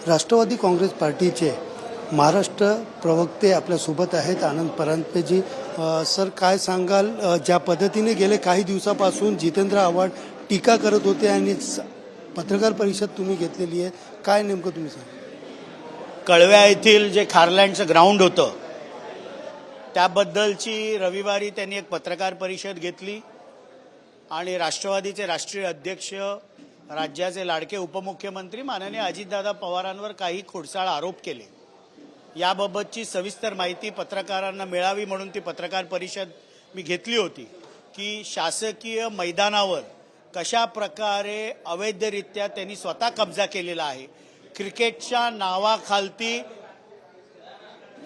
राष्ट्रवादी काँग्रेस पार्टीचे महाराष्ट्र प्रवक्ते आपल्यासोबत आहेत, आनंद परांजपेजी. सर, काय सांगाल, ज्या पद्धतीने गेले काही दिवसापासून जितेंद्र आव्हाड टीका करत होते आणि पत्रकार परिषद तुम्ही घेतलेली आहे, काय नेमकं तुम्ही सांगा? कळव्या येथील जे खारलँडचं ग्राउंड होतं त्याबद्दलची रविवारी त्यांनी एक पत्रकार परिषद घेतली आणि राष्ट्रवादीचे राष्ट्रीय अध्यक्ष, राज्याचे लाडके उपमुख्यमंत्री माननीय अजितदादा पवारांवर काही खोडसाळ आरोप केले. याबाबतची सविस्तर माहिती पत्रकारांना मिळावी म्हणून ती पत्रकार परिषद मी घेतली होती की शासकीय मैदानावर कशा प्रकारे अवैधरित्या त्यांनी स्वतः कब्जा केलेला आहे. क्रिकेटच्या नावाखालती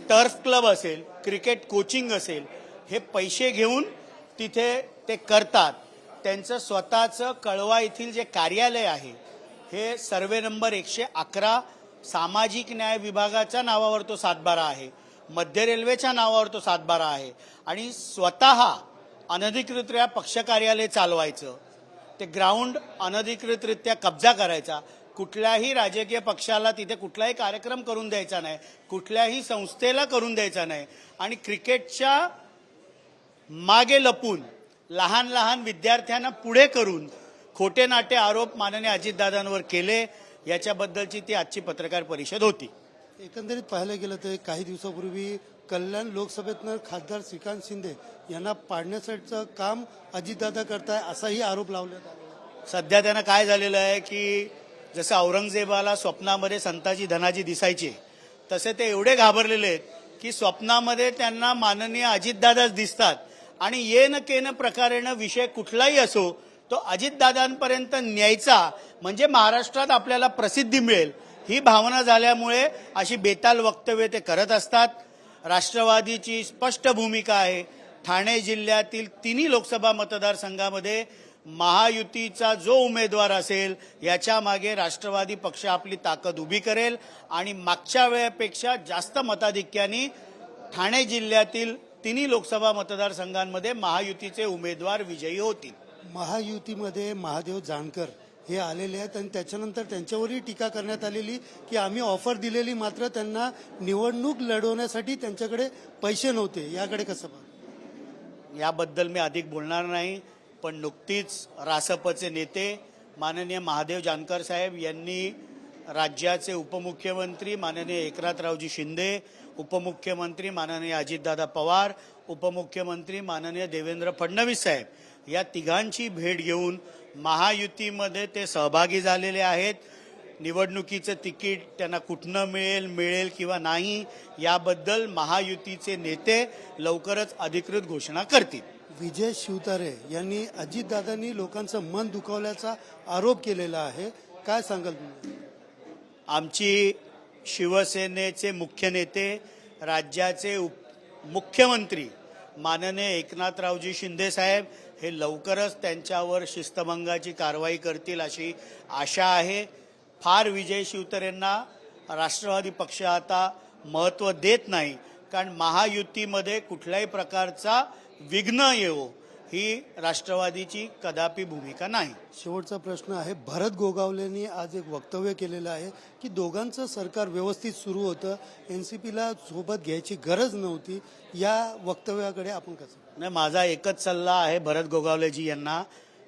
टर्फ क्लब असेल, क्रिकेट कोचिंग असेल, हे पैसे घेऊन तिथे ते करतात. त्यांचं स्वतःचं कळवा येथील जे कार्यालय आहे हे सर्वे नंबर 111 सामाजिक न्याय विभागाच्या नावावर तो सातबारा आहे, मध्य रेल्वेच्या नावावर तो सातबारा आहे आणि स्वतः अनधिकृतरित्या पक्ष कार्यालय चालवायचं, ते ग्राउंड अनधिकृतरित्या कब्जा करायचा, कुठल्याही राजकीय पक्षाला तिथे कुठलाही कार्यक्रम करून द्यायचा नाही, कुठल्याही संस्थेला करून द्यायचा नाही आणि क्रिकेटच्या मागे लपून लहान लहान विद्यार्थ्यांना पुढे करून खोटे नाटे आरोप माननीय अजितदादांवर केले. याच्याबद्दलची ती आजची पत्रकार परिषद होती. एकंदरीत पाहायला गेलं तर काही दिवसापूर्वी कल्याण लोकसभेतनं खासदार श्रीकांत शिंदे यांना पाडण्याचं काम अजितदादा करताय असाही आरोप लावण्यात आला. सध्या त्यांना काय झालेलं आहे की जसं औरंगजेबाला स्वप्नामध्ये संताजी धनाजी दिसायचे तसे ते एवढे घाबरलेले आहेत की स्वप्नामध्ये त्यांना माननीय अजितदादाच दिसतात आणि येन केन प्रकारेनं विषय कुठलाही असो तो अजितदादांपर्यंत न्यायचा म्हणजे महाराष्ट्रात आपल्याला प्रसिद्धी मिळेल ही भावना झाल्यामुळे अशी बेताल वक्तव्य ते करत असतात. राष्ट्रवादीची स्पष्ट भूमिका आहे. ठाणे जिल्ह्यातील तिन्ही लोकसभा मतदारसंघामध्ये महायुतीचा जो उमेदवार असेल याच्या मागे राष्ट्रवादी पक्ष आपली ताकद उभी करेल आणि मागच्या वेळेपेक्षा जास्त मताधिक्याने ठाणे जिल्ह्यातील तिन्ही लोकसभा मतदारसंघांमध्ये महायुतीचे उमेदवार विजयी होतील. महायुतीमध्ये महादेव जानकर हे आलेले आहेत आणि त्याच्यानंतर त्यांच्यावरही टीका करण्यात आलेली की आम्ही ऑफर दिलेली मात्र त्यांना निवडणूक लढवण्यासाठी त्यांच्याकडे पैसे नव्हते. याकडे कसं पाहता? याबद्दल मी अधिक बोलणार नाही, पण नुकतीच रासपचे नेते माननीय महादेव जानकर साहेब यांनी राज्याचे उपमुख्यमंत्री माननीय एकनाथरावजी शिंदे, उपमुख्यमंत्री माननीय अजितदादा पवार, उपमुख्यमंत्री माननीय देवेंद्र फडणवीस साहेब या तिघांची भेट घेऊन महायुतीमध्ये ते सहभागी झालेले आहेत. निवडणुकीचं तिकीट त्यांना कुठनं मिळेल किंवा नाही याबद्दल महायुतीचे नेते लवकरच अधिकृत घोषणा करतील. विजय शिवतारे यांनी अजितदादांनी लोकांचं मन दुखावल्याचा आरोप केलेला आहे, काय सांगाल तुम्ही? आमची शिवसेनेचे मुख्य नेते राज्याचे मुख्यमंत्री माननीय एकनाथरावजी शिंदे साहेब हे लवकरच त्यांच्यावर शिस्तभंगाची कारवाई करतील अशी आशा आहे. फार विजय शिवतारेंना राष्ट्रवादी पक्ष आता महत्त्व देत नाही, कारण महायुतीमध्ये कुठल्याही प्रकारचा विघ्न येवो ही राष्ट्रवादीची कदापि भूमिका नाही. शेवटचा प्रश्न आहे, भरत गोगावलेंनी आज एक वक्तव्य केलेलं आहे की दोघांचं सरकार व्यवस्थित सुरू होतं, एनसीपीला सोबत घ्यायची गरज नव्हती. या वक्तव्याकडे आपण कसं? नाही, माझा एकच सल्ला आहे भरत गोगावलेजी यांना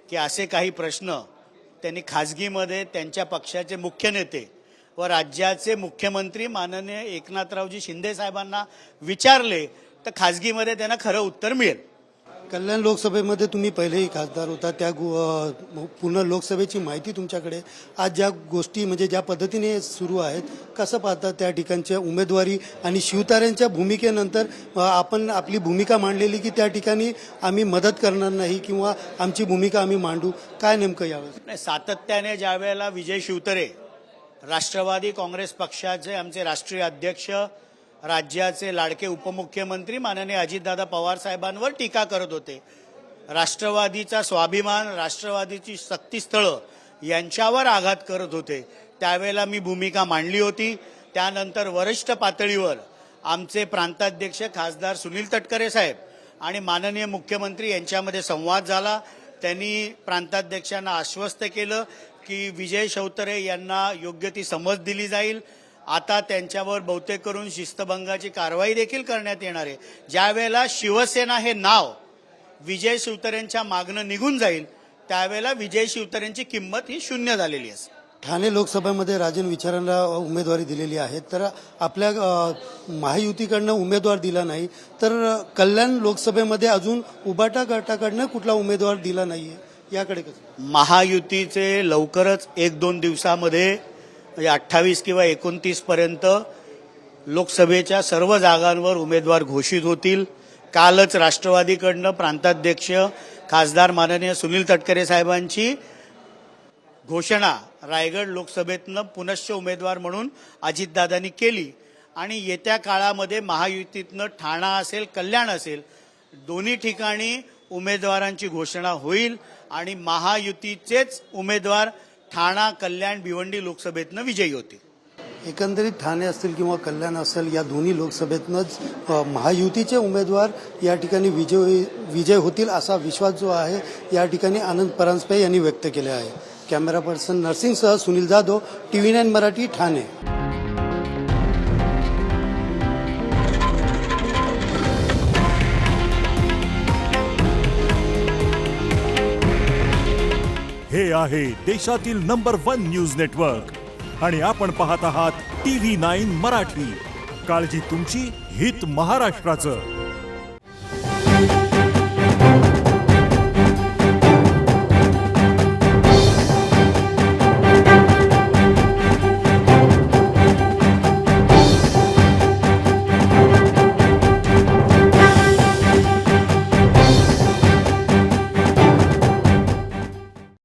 की असे काही प्रश्न त्यांनी खाजगीमध्ये त्यांच्या पक्षाचे मुख्य नेते व राज्याचे मुख्यमंत्री माननीय एकनाथरावजी शिंदे साहेबांना विचारले तर खाजगीमध्ये त्यांना खरं उत्तर मिळेल. कल्याण लोकसभेमध्ये तुम्ही पहिलेही खासदार होता, त्या पुन्हा लोकसभेची माहिती तुमच्याकडे. आज ज्या गोष्टी म्हणजे ज्या पद्धतीने सुरू आहेत, कसं पाहता त्या ठिकाणच्या उमेदवारी आणि शिवतारेंच्या भूमिकेनंतर आपण आपली भूमिका मांडलेली की त्या ठिकाणी आम्ही मदत करणार नाही किंवा आमची भूमिका आम्ही मांडू, काय नेमकं यावेळेस? नाही, सातत्याने ज्या वेळेला विजय शिवतारे राष्ट्रवादी काँग्रेस पक्षाचे आमचे राष्ट्रीय अध्यक्ष, राज्याचे लाडके उपमुख्यमंत्री माननीय अजितदादा पवार साहेबांवर टीका करत होते, राष्ट्रवादीचा स्वाभिमान, राष्ट्रवादीची शक्तीस्थळं यांच्यावर आघात करत होते, त्यावेळेला मी भूमिका मांडली होती. त्यानंतर वरिष्ठ पातळीवर आमचे प्रांताध्यक्ष खासदार सुनील तटकरे साहेब आणि माननीय मुख्यमंत्री यांच्यामध्ये संवाद झाला. त्यांनी प्रांताध्यक्षांना आश्वस्त केलं की विजय शिवतारे यांना योग्य ती समज दिली जाईल. आता त्यांच्यावर बहुतेक करून शिस्तभंगाची कारवाई देखील करण्यात येणार आहे. ज्या वेळेला शिवसेना हे नाव विजय शिवतारेंच्या मागणं निघून जाईल त्यावेळेला विजय शिवतारेंची किंमत ही शून्य झालेली असेल. ठाणे लोकसभेमध्ये राजन विचारांना उमेदवारी दिलेली आहे, तर आपल्या महायुतीकडनं उमेदवार दिला नाही, तर कल्याण लोकसभेमध्ये अजून उबाटा गटाकडनं कुठला उमेदवार दिला नाहीये, याकडे कसं? महायुतीचे लवकरच 1-2 दिवसामध्ये म्हणजे 28 किंवा 29 पर्यंत लोकसभेच्या सर्व जागांवर उमेदवार घोषित होतील. कालच राष्ट्रवादीकडनं प्रांताध्यक्ष खासदार माननीय सुनील तटकरे साहेबांची घोषणा रायगड लोकसभेतनं पुनश्च उमेदवार म्हणून अजितदादांनी केली आणि येत्या काळामध्ये महायुतीतनं ठाणा असेल कल्याण असेल दोन्ही ठिकाणी उमेदवारांची घोषणा होईल आणि महायुतीचेच उमेदवार ठाणा कल्याण भिवंडी लोकसभेतनं विजयी होतील. एकंदरीत ठाणे असतील किंवा कल्याण असेल या दोन्ही लोकसभेतनंच महायुतीचे उमेदवार या ठिकाणी विजय होतील असा विश्वास जो आहे या ठिकाणी आनंद परांजपे यांनी व्यक्त केला आहे. कॅमेरा पर्सन नरसिंगसह सुनील जाधव, TV9 मराठी, ठाणे. हे आहे देशातील नंबर 1 न्यूज नेटवर्क आणि आपण पाहत आहात TV9 मराठी. काळजी तुमची, हित महाराष्ट्राचं.